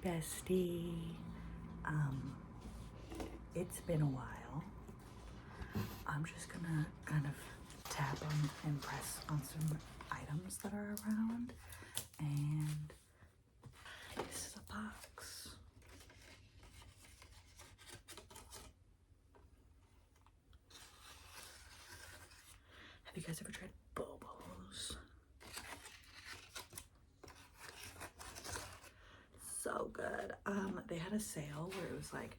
bestie. It's been a while. I'm just gonna kind of tap on and press on some items that are around, and this is a box. Have you guys ever tried Bobos? So good. They had a sale where it was like,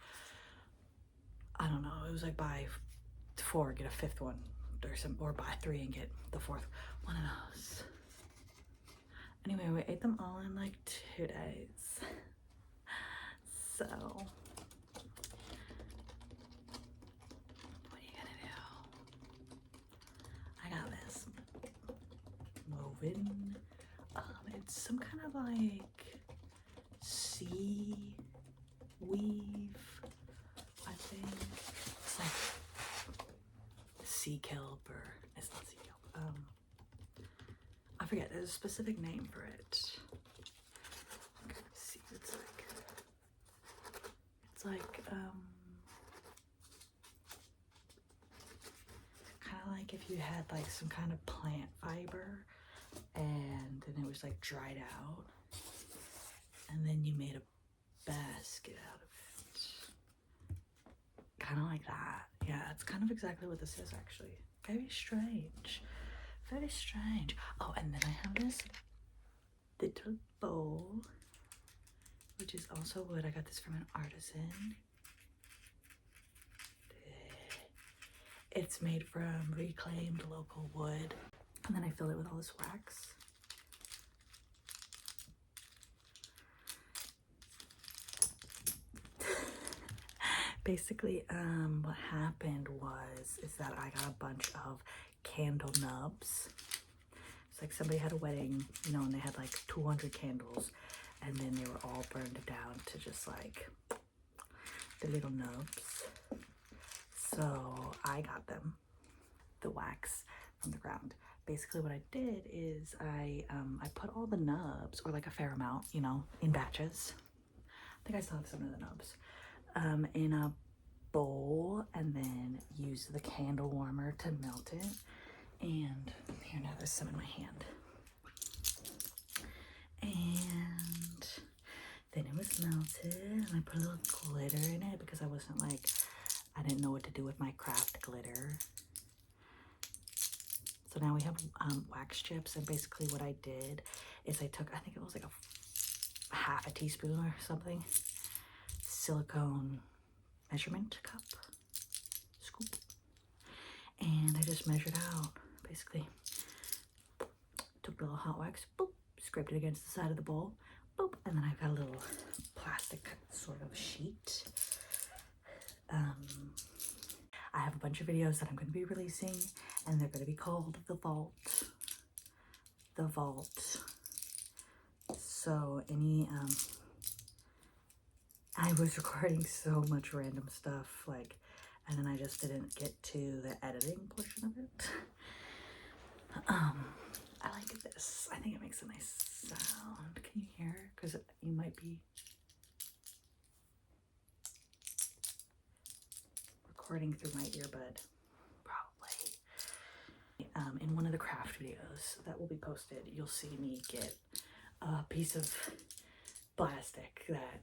I don't know, it was like buy 4 get a 5th one or buy 3 and get the 4th one of those. Anyway, we ate them all in like 2 days. So what are you gonna do? I got this woven. It's some kind of like sea weave, I think. It's like sea kelp, or it's not sea kelp. I forget, there's a specific name for it. Okay, let's see what it's like. It's like kind of like if you had like some kind of plant fiber and then it was like dried out, and then you made a basket out of it. Kind of like that. Yeah, it's kind of exactly what this is actually. Very strange. Very strange. Oh, and then I have this little bowl, which is also wood. I got this from an artisan. It's made from reclaimed local wood. And then I filled it with all this wax. Basically, what happened is that I got a bunch of candle nubs. It's like somebody had a wedding, you know, and they had like 200 candles, and then they were all burned down to just like the little nubs. So I got them, the wax from the ground. Basically what I did is I put all the nubs, or like a fair amount, you know, in batches. I think I still have some of the nubs. In a bowl, and then use the candle warmer to melt it. And here, now there's some in my hand. And then it was melted, and I put a little glitter in it because I didn't know what to do with my craft glitter. So now we have wax chips, and basically what I did is I took, I think it was like a half a teaspoon or something, silicone measurement cup, scoop, and I just measured out, basically took the little hot wax, boop, scraped it against the side of the bowl, boop, and then I've got a little plastic sort of sheet. I have a bunch of videos that I'm going to be releasing, and they're going to be called The Vault. So I was recording so much random stuff, like, and then I just didn't get to the editing portion of it. I like this. I think it makes a nice sound. Can you hear? Because you might be recording through my earbud, probably. In one of the craft videos that will be posted, you'll see me get a piece of plastic that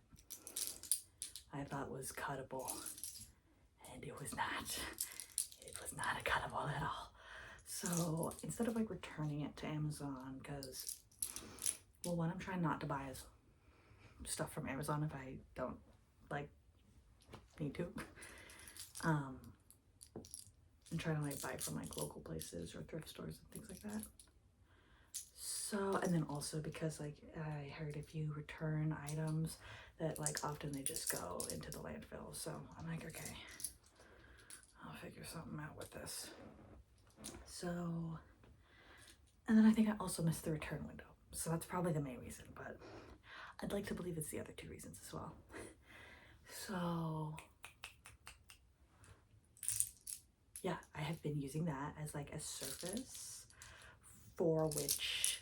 I thought was cuttable, and it was not. It was not a cuttable at all. So instead of like returning it to Amazon, because, well, one, I'm trying not to buy stuff from Amazon if I don't like need to. I'm trying to like buy from like local places or thrift stores and things like that. So, and then also because like I heard if you return items that like often they just go into the landfill. So I'm like, okay, I'll figure something out with this. So, and then I think I also missed the return window. So that's probably the main reason, but I'd like to believe it's the other 2 reasons as well. So yeah, I have been using that as like a surface for which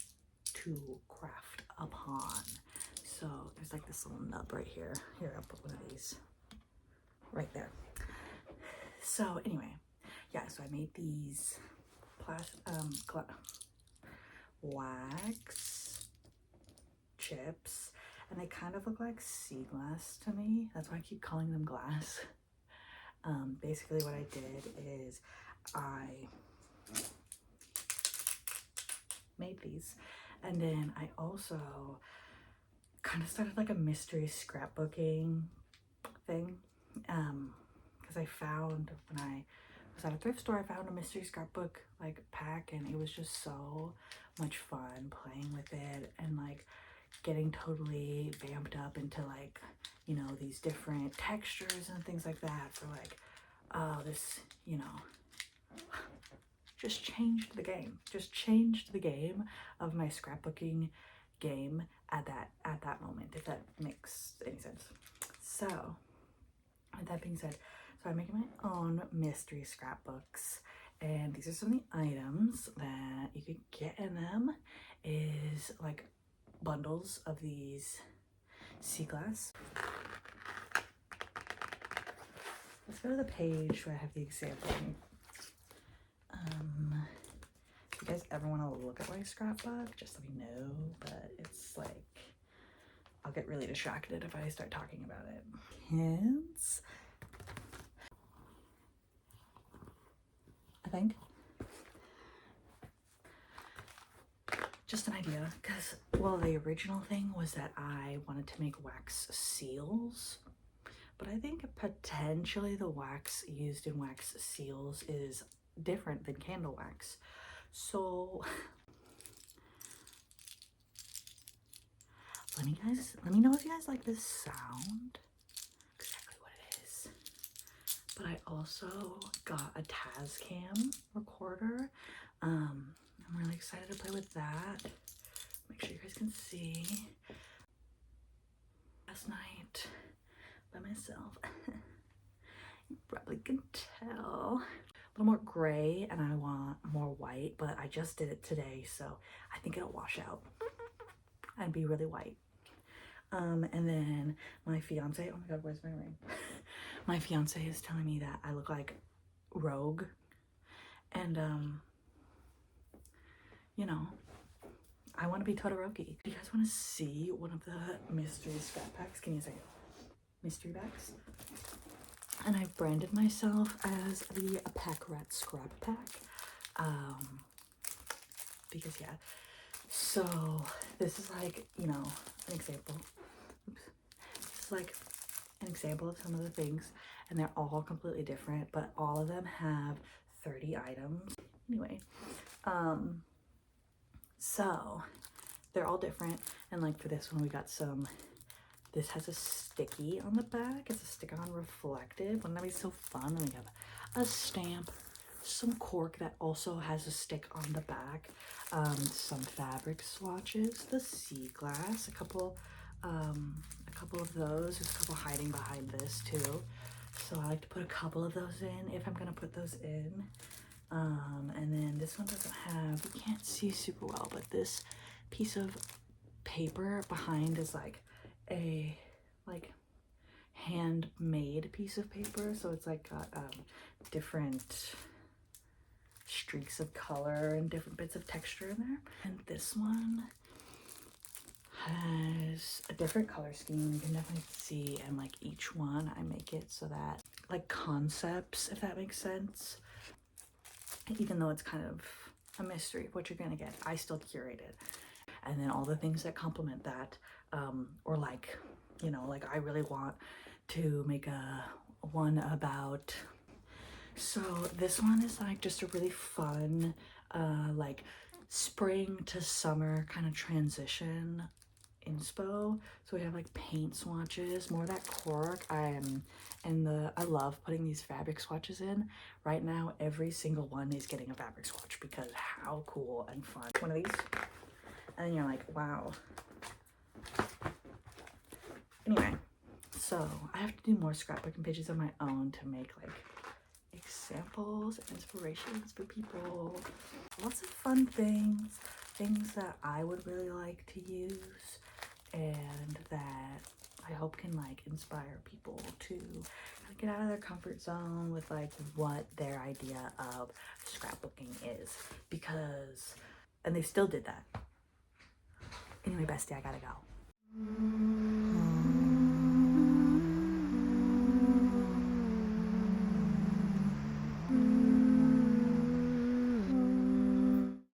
to craft upon. So there's like this little nub right here. Here, I'll put one of these right there. So anyway, yeah, so I made these wax chips, and they kind of look like sea glass to me. That's why I keep calling them glass. Basically what I did is I made these, and then I also kind of started like a mystery scrapbooking thing, because I found, when I was at a thrift store, I found a mystery scrapbook like pack, and it was just so much fun playing with it and like getting totally vamped up into like, you know, these different textures and things like that for like, oh, this, you know, just changed the game. Just changed the game of my scrapbooking game at that moment, if that makes any sense. So with that being said, so I'm making my own mystery scrapbooks, and these are some of the items that you could get in them. Is like bundles of these sea glass. Let's go to the page where I have the example. If you guys ever want to look at my scrapbook, just let me know, but it's like, I'll get really distracted if I start talking about it. Kids, I think. Just an idea, because, well, the original thing was that I wanted to make wax seals, but I think potentially the wax used in wax seals is different than candle wax. So let me know if you guys like this sound, exactly what it is. But I also got a Tascam recorder. I'm really excited to play with that. Make sure you guys can see. Last night by myself. You probably can tell. A little more gray, and I want more white, but I just did it today, so I think it'll wash out and be really white. And then my fiance, oh my god, where's my ring? My fiance is telling me that I look like Rogue, and you know, I want to be Todoroki. Do you guys want to see one of the mystery scrap packs? Can you say mystery bags? And I've branded myself as the Pack Rat Scrap Pack, because yeah. So this is like, you know, an example. Oops. This is like an example of some of the things, and they're all completely different, but all of them have 30 items. Anyway, so they're all different, and like for this one we got some, this has a sticky on the back. It's a stick-on reflective. Wouldn't that be so fun? And we have a stamp, some cork that also has a stick on the back, some fabric swatches, the sea glass, a couple of those. There's a couple hiding behind this too. So I like to put a couple of those in if I'm gonna put those in. And then this one doesn't have, you can't see super well, but this piece of paper behind is like a handmade piece of paper, so it's like got different streaks of color and different bits of texture in there. And this one has a different color scheme, you can definitely see, and like each one I make it so that like concepts, if that makes sense, even though it's kind of a mystery of what you're gonna get, I still curate it. And then all the things that complement that, or like, you know, like I really want to make a one about, so this one is like just a really fun like spring to summer kind of transition inspo. So we have like paint swatches, more of that cork. I love putting these fabric swatches in. Right now every single one is getting a fabric swatch because how cool and fun. One of these, and you're like, wow. Anyway, so I have to do more scrapbooking pages of my own to make like examples, inspirations for people. Lots of fun things that I would really like to use and that I hope can like inspire people to get out of their comfort zone with like what their idea of scrapbooking is, because, and they still did that. Anyway, bestie, I gotta go.